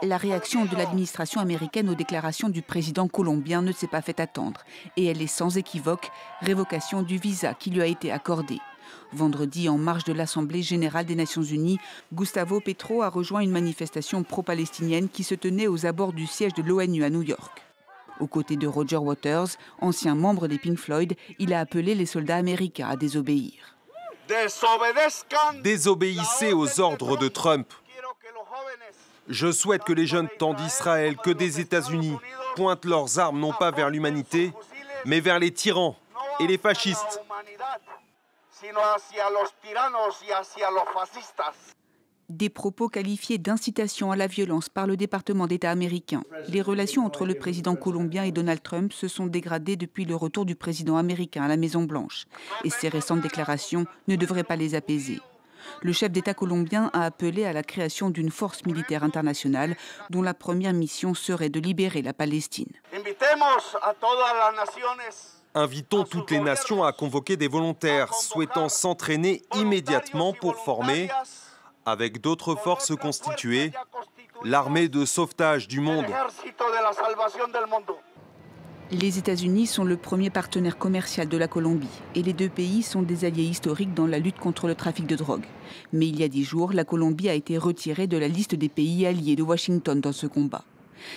La réaction de l'administration américaine aux déclarations du président colombien ne s'est pas fait attendre. Et elle est sans équivoque, révocation du visa qui lui a été accordé. Vendredi, en marge de l'Assemblée générale des Nations unies, Gustavo Petro a rejoint une manifestation pro-palestinienne qui se tenait aux abords du siège de l'ONU à New York. Aux côtés de Roger Waters, ancien membre des Pink Floyd, il a appelé les soldats américains à désobéir. Désobéissez aux ordres de Trump. Je souhaite que les jeunes tant d'Israël que des États-Unis pointent leurs armes non pas vers l'humanité, mais vers les tyrans et les fascistes. Des propos qualifiés d'incitation à la violence par le département d'État américain. Les relations entre le président colombien et Donald Trump se sont dégradées depuis le retour du président américain à la Maison-Blanche. Et ces récentes déclarations ne devraient pas les apaiser. Le chef d'État colombien a appelé à la création d'une force militaire internationale dont la première mission serait de libérer la Palestine. Invitons toutes les nations à convoquer des volontaires souhaitant s'entraîner immédiatement pour former, avec d'autres forces constituées, l'armée de sauvetage du monde. Les États-Unis sont le premier partenaire commercial de la Colombie et les deux pays sont des alliés historiques dans la lutte contre le trafic de drogue. Mais il y a 10 jours, la Colombie a été retirée de la liste des pays alliés de Washington dans ce combat.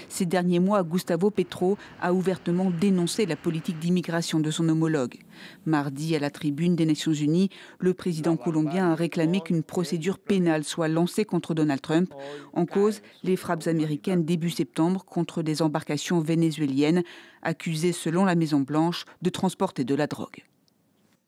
Ces derniers mois, Gustavo Petro a ouvertement dénoncé la politique d'immigration de son homologue. Mardi, à la tribune des Nations Unies, le président colombien a réclamé qu'une procédure pénale soit lancée contre Donald Trump. En cause, les frappes américaines début septembre contre des embarcations vénézuéliennes accusées, selon la Maison-Blanche, de transporter de la drogue.